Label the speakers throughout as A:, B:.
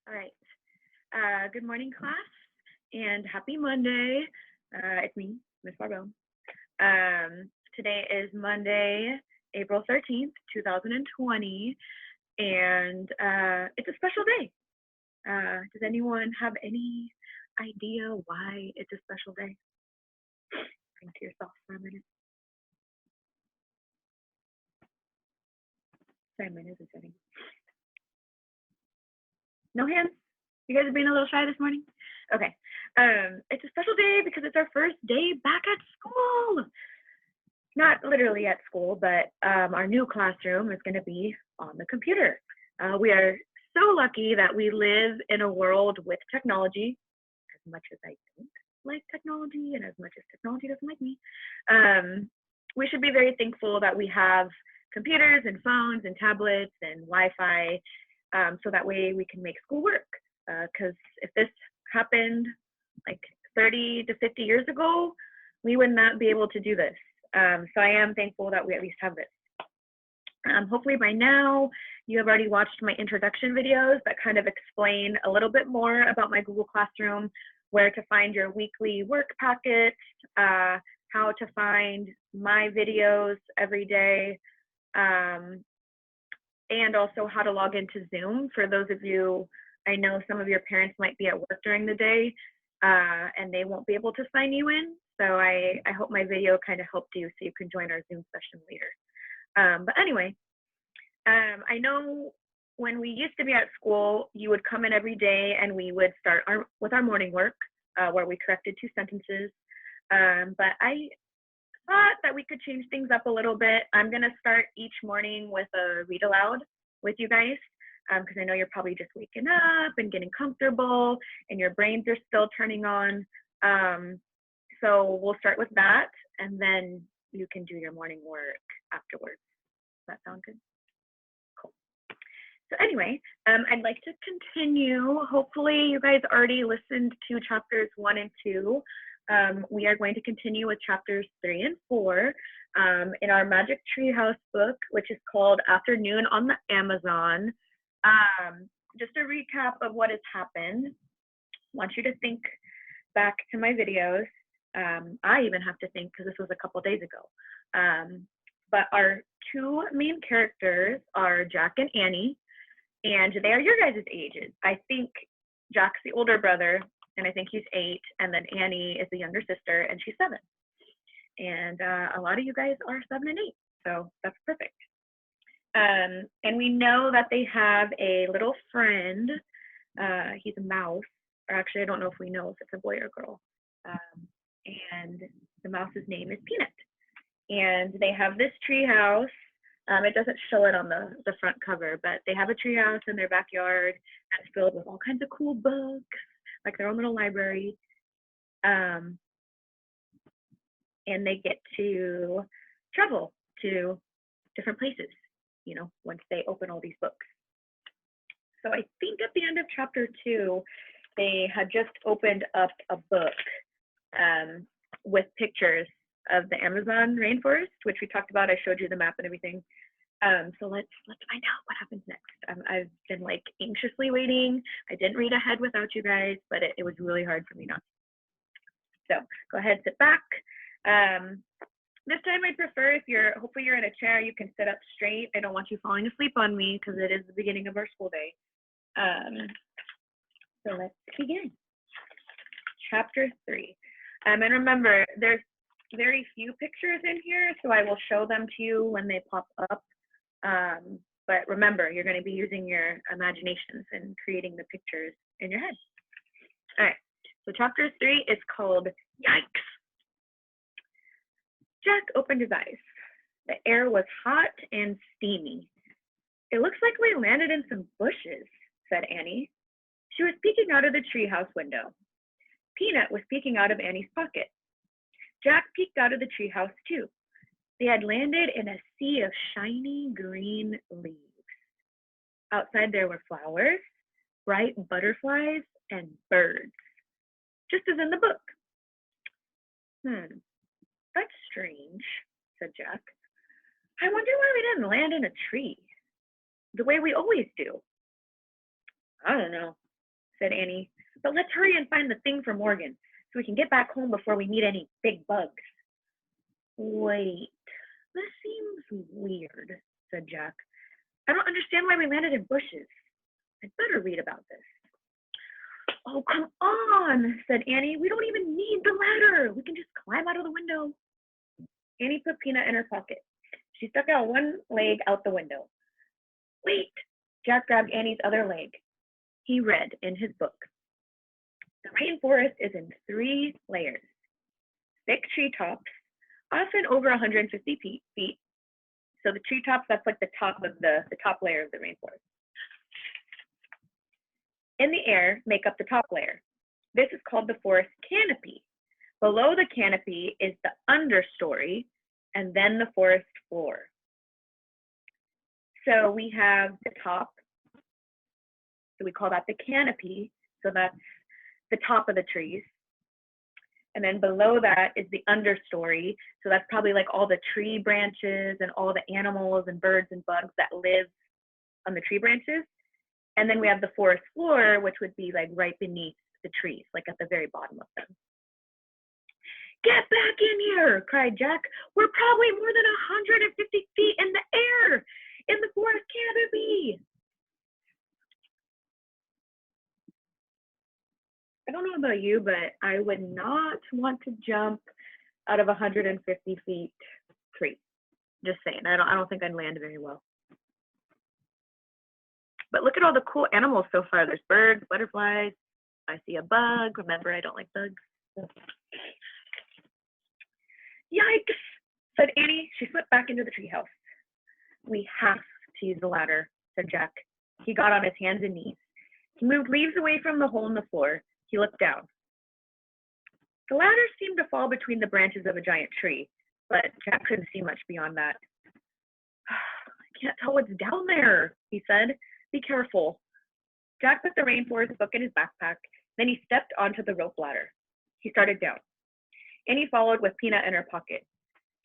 A: All right. Good morning, class, and happy Monday. It's me, Miss Barbeau. Today is Monday, April 13th, 2020, and it's a special day. Does anyone have any idea why it's a special day? Think to yourself for a minute. Sorry, my nose is running. No hands? You guys are being a little shy this morning? Okay. It's a special day because it's our first day back at school. Not literally at school, but our new classroom is going to be on the computer. We are so lucky that we live in a world with technology, as much as I don't like technology and as much as technology doesn't like me. We should be very thankful that we have computers and phones and tablets and Wi-Fi, so that way we can make school work. Because if this happened like 30 to 50 years ago, we would not be able to do this. So I am thankful that we at least have this. Hopefully by now you have already watched my introduction videos that kind of explain a little bit more about my Google Classroom, where to find your weekly work packets, how to find my videos every day, and also how to log into Zoom. For those of you, I know some of your parents might be at work during the day and they won't be able to sign you in. So I hope my video kind of helped you so you can join our Zoom session later. But anyway, I know when we used to be at school, you would come in every day and we would start with our morning work, where we corrected 2 sentences. But I thought that we could change things up a little bit. I'm going to start each morning with a read aloud with you guys, because I know you're probably just waking up and getting comfortable and your brains are still turning on. So we'll start with that, and then you can do your morning work afterwards. Does that sound good? Cool. So anyway, I'd like to continue. Hopefully you guys already listened to chapters 1 and 2. We are going to continue with chapters 3 and 4 in our Magic Treehouse book, which is called Afternoon on the Amazon. Just a recap of what has happened. I want you to think back to my videos. I even have to think because this was a couple days ago. But our 2 main characters are Jack and Annie, and they are your guys' ages. I think Jack's the older brother, and I think he's 8, and then Annie is the younger sister, and she's 7. And a lot of you guys are 7 and 8, so that's perfect. And we know that they have a little friend. He's a mouse, or actually I don't know if we know if it's a boy or girl. And the mouse's name is Peanut. And they have this tree house. It doesn't show it on the front cover, but they have a tree house in their backyard that's filled with all kinds of cool books, like their own little library. And they get to travel to different places, you know, once they open all these books. So I think at the end of chapter 2, they had just opened up a book with pictures of the Amazon rainforest, which we talked about. I showed you the map and everything. So let's find out what happens next. I've been like anxiously waiting. I didn't read ahead without you guys, but it was really hard for me not to. So go ahead, sit back. This time I prefer, hopefully you're in a chair, you can sit up straight. I don't want you falling asleep on me because it is the beginning of our school day. So let's begin. Chapter 3. And remember, there's very few pictures in here, so I will show them to you when they pop up. But remember, you're going to be using your imaginations and creating the pictures in your head. All right, so chapter 3 is called Yikes. Jack opened his eyes. The air was hot and steamy. It looks like we landed in some bushes, said Annie. She was peeking out of the treehouse window. Peanut was peeking out of Annie's pocket. Jack peeked out of the treehouse too. They had landed in a sea of shiny green leaves. Outside there were flowers, bright butterflies, and birds, just as in the book. That's strange, said Jack. I wonder why we didn't land in a tree, the way we always do. I don't know, said Annie. But let's hurry and find the thing for Morgan so we can get back home before we meet any big bugs. Wait, this seems weird, said Jack. I don't understand why we landed in bushes. I'd better read about this. Oh, come on, said Annie. We don't even need the ladder. We can just climb out of the window. Annie put Peanut in her pocket. She stuck out one leg out the window. Wait, Jack grabbed Annie's other leg. He read in his book. The rainforest is in 3 layers. Thick treetops, often over 150 feet. So the treetops, that's like the top of the top layer of the rainforest. In the air, make up the top layer. This is called the forest canopy. Below the canopy is the understory, and then the forest floor. So we have the top, so we call that the canopy, so that's the top of the trees. And then below that is the understory, so that's probably like all the tree branches and all the animals and birds and bugs that live on the tree branches. And then we have the forest floor, which would be like right beneath the trees, like at the very bottom of them. Get back in here, cried Jack. We're probably more than 150 feet in the air, in the forest canopy. I don't know about you, but I would not want to jump out of 150 feet tree. Just saying, I don't think I'd land very well. But look at all the cool animals so far. There's birds, butterflies. I see a bug. Remember, I don't like bugs. Yikes, said Annie. She slipped back into the treehouse. We have to use the ladder, said Jack. He got on his hands and knees. He moved leaves away from the hole in the floor. He looked down. The ladder seemed to fall between the branches of a giant tree, but Jack couldn't see much beyond that. I can't tell what's down there, he said. Be careful. Jack put the rainforest book in his backpack. Then he stepped onto the rope ladder. He started down. Annie followed with Peanut in her pocket.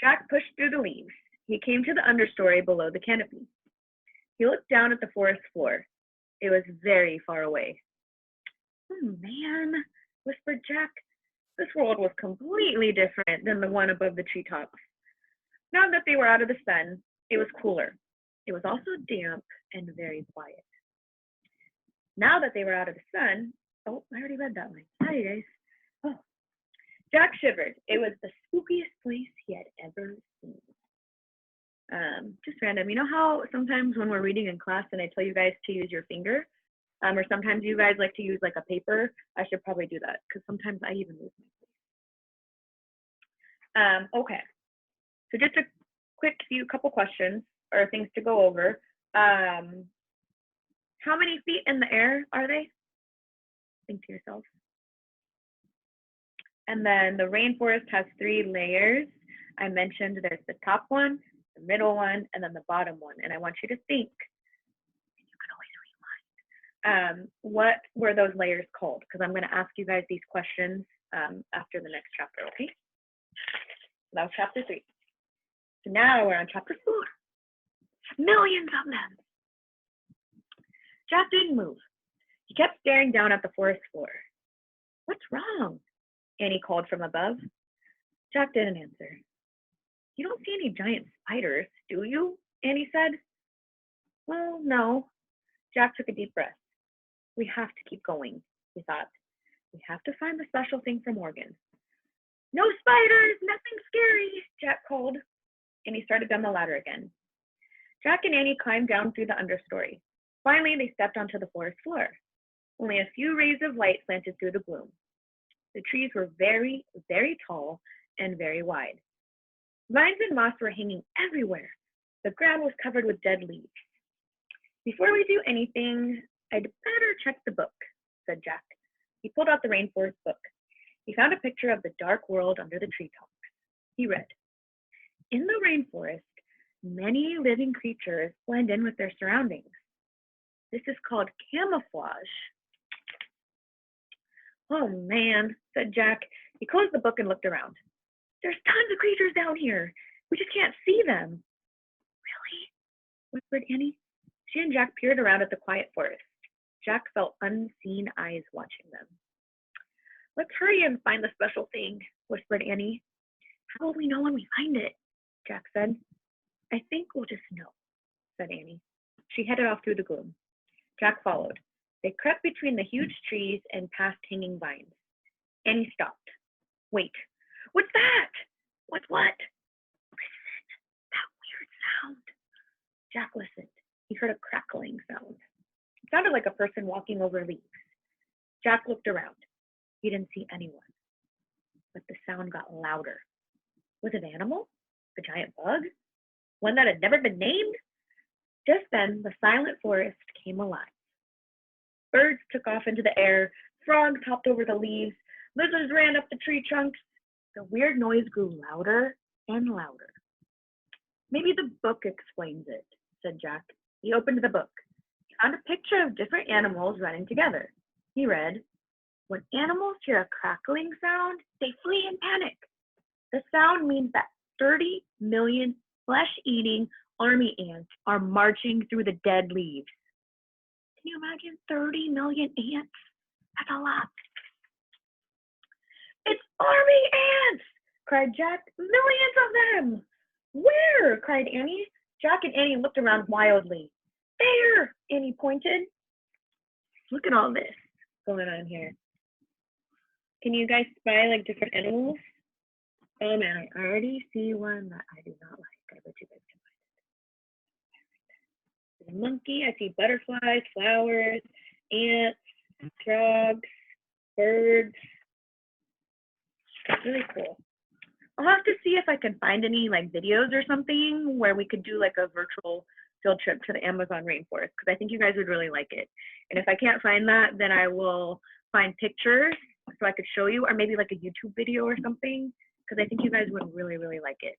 A: Jack pushed through the leaves. He came to the understory below the canopy. He looked down at the forest floor. It was very far away. Oh man, whispered Jack. This world was completely different than the one above the treetops. Now that they were out of the sun, it was cooler. It was also damp and very quiet. Now that they were out of the sun, oh, I already read that one. Hi, guys. Oh, Jack shivered. It was the spookiest place he had ever seen. Just random. You know how sometimes when we're reading in class and I tell you guys to use your finger, or sometimes you guys like to use like a paper? I should probably do that because sometimes I even lose my place. Okay. So just a quick couple questions or things to go over. How many feet in the air are they? Think to yourself. And then the rainforest has 3 layers. I mentioned there's the top one, the middle one, and then the bottom one. And I want you to think, and you can always rewind. What were those layers called? Because I'm going to ask you guys these questions after the next chapter, okay? That was chapter 3. So now we're on chapter 4. Millions of them. Jack didn't move. He kept staring down at the forest floor. What's wrong? Annie called from above. Jack didn't answer. You don't see any giant spiders, do you? Annie said. Well, no. Jack took a deep breath. We have to keep going, he thought. We have to find the special thing for Morgan. No spiders, nothing scary, Jack called. And he started down the ladder again. Jack and Annie climbed down through the understory. Finally, they stepped onto the forest floor. Only a few rays of light slanted through the gloom. The trees were very, very tall and very wide. Vines and moss were hanging everywhere. The ground was covered with dead leaves. Before we do anything, I'd better check the book, said Jack. He pulled out the rainforest book. He found a picture of the dark world under the treetops. He read, in the rainforest, many living creatures blend in with their surroundings. This is called camouflage. Oh man, said Jack. He closed the book and looked around. There's tons of creatures down here. We just can't see them. Really? Whispered Annie. She and Jack peered around at the quiet forest. Jack felt unseen eyes watching them. Let's hurry and find the special thing, whispered Annie. How will we know when we find it? Jack said. I think we'll just know, said Annie. She headed off through the gloom. Jack followed. They crept between the huge trees and past hanging vines. Annie stopped. Wait, what's that? What's what? Listen, that weird sound. Jack listened. He heard a crackling sound. It sounded like a person walking over leaves. Jack looked around. He didn't see anyone. But the sound got louder. Was it an animal? A giant bug? One that had never been named? Just then, the silent forest came alive. Birds took off into the air. Frogs hopped over the leaves. Lizards ran up the tree trunks. The weird noise grew louder and louder. Maybe the book explains it, said Jack. He opened the book. He found a picture of different animals running together. He read, when animals hear a crackling sound, they flee in panic. The sound means that 30 million flesh-eating army ants are marching through the dead leaves. Can you imagine 30 million ants? That's a lot. It's army ants, cried Jack. Millions of them. Where? Cried Annie. Jack and Annie looked around wildly. There, Annie pointed. Look at all this going on here. Can you guys spy like different animals? Oh man, I already see one that I do not like. I bet you guys can find it. There's a monkey. I see butterflies, flowers, ants, frogs, birds. That's really cool. I'll have to see if I can find any like videos or something where we could do like a virtual field trip to the Amazon rainforest, because I think you guys would really like it. And if I can't find that, then I will find pictures so I could show you, or maybe like a YouTube video or something, because I think you guys would really, really like it.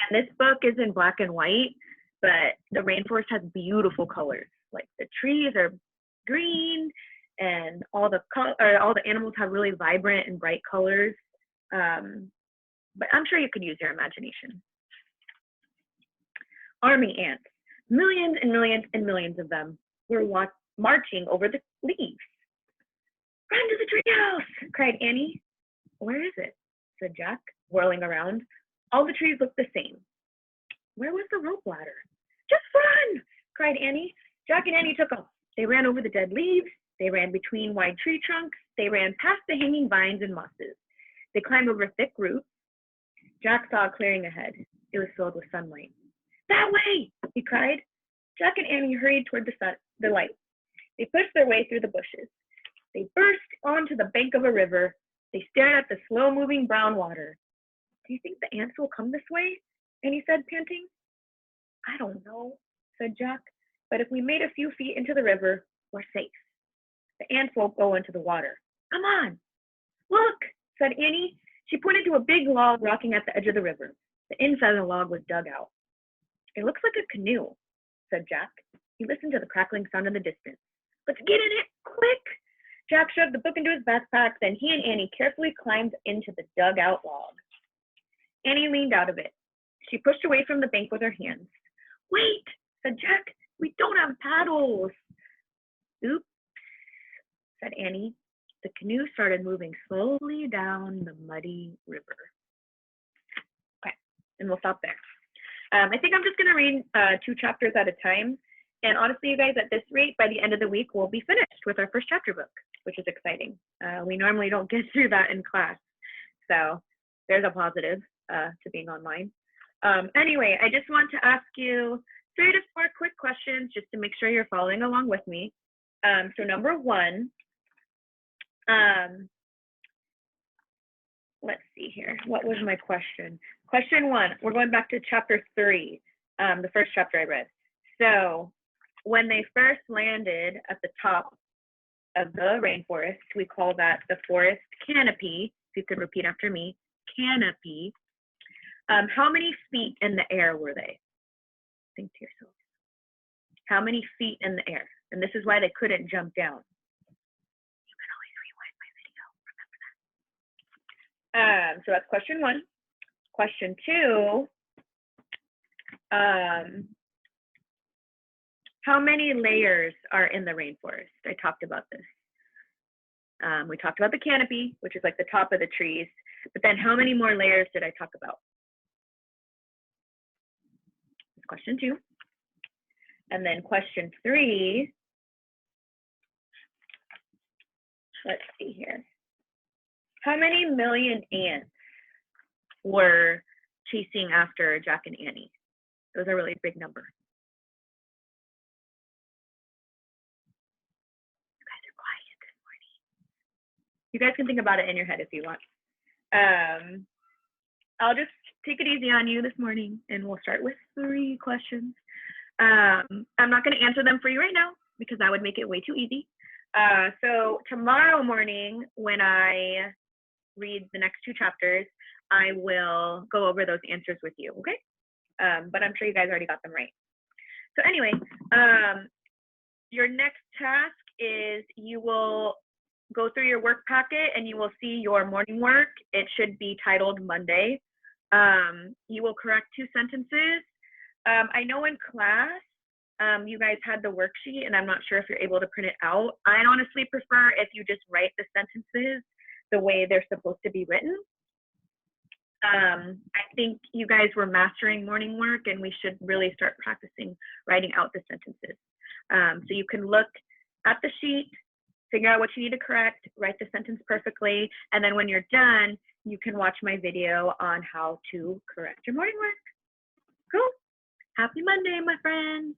A: And this book is in black and white, but the rainforest has beautiful colors. Like the trees are green, and all the animals have really vibrant and bright colors. But I'm sure you could use your imagination. Army ants, millions and millions and millions of them, were marching over the leaves. Run to the treehouse, cried Annie. Where is it? Said Jack, whirling around. All the trees looked the same. Where was the rope ladder? Just run, cried Annie. Jack and Annie took off. They ran over the dead leaves. They ran between wide tree trunks. They ran past the hanging vines and mosses. They climbed over thick roots. Jack saw a clearing ahead. It was filled with sunlight. That way, he cried. Jack and Annie hurried toward the light. They pushed their way through the bushes. They burst onto the bank of a river. They stared at the slow-moving brown water. Do you think the ants will come this way? Annie said, panting. I don't know, said Jack. But if we made a few feet into the river, we're safe. The ants won't go into the water. Come on. Look, said Annie. She pointed to a big log rocking at the edge of the river. The inside of the log was dug out. It looks like a canoe, said Jack. He listened to the crackling sound in the distance. Let's get in it, quick! Jack shoved the book into his backpack, then he and Annie carefully climbed into the dug-out log. Annie leaned out of it. She pushed away from the bank with her hands. Wait, said Jack. We don't have paddles. Oops, said Annie. The canoe started moving slowly down the muddy river. Okay, and we'll stop there. I think I'm just going to read 2 chapters at a time. And honestly, you guys, at this rate, by the end of the week, we'll be finished with our first chapter book, which is exciting. We normally don't get through that in class. So there's a positive to being online. Anyway, I just want to ask you 3 to 4 quick questions just to make sure you're following along with me. So number 1, let's see here. What was my question? Question 1, we're going back to chapter 3, the first chapter I read. So when they first landed at the top of the rainforest, we call that the forest canopy. If you could repeat after me, canopy. How many feet in the air were they? Think to yourself. How many feet in the air? And this is why they couldn't jump down. You can always rewind my video. Remember that. So that's question 1. Question 2. How many layers are in the rainforest? I talked about this. We talked about the canopy, which is like the top of the trees, but then how many more layers did I talk about? That's question 2. And then question 3, let's see here. How many million ants were chasing after Jack and Annie? It was a really big number. You guys are quiet this morning. You guys can think about it in your head if you want. I'll just take it easy on you this morning, and we'll start with 3 questions. I'm not going to answer them for you right now because that would make it way too easy. So tomorrow morning, when I read the next 2 chapters, I will go over those answers with you, okay? But I'm sure you guys already got them right. So anyway, your next task is you will go through your work packet and you will see your morning work. It should be titled Monday. You will correct 2 sentences. I know in class, you guys had the worksheet, and I'm not sure if you're able to print it out. I honestly prefer if you just write the sentences the way they're supposed to be written. I think you guys were mastering morning work, and we should really start practicing writing out the sentences. So you can look at the sheet, figure out what you need to correct, write the sentence perfectly, and then when you're done, you can watch my video on how to correct your morning work. Cool. Happy Monday, my friends.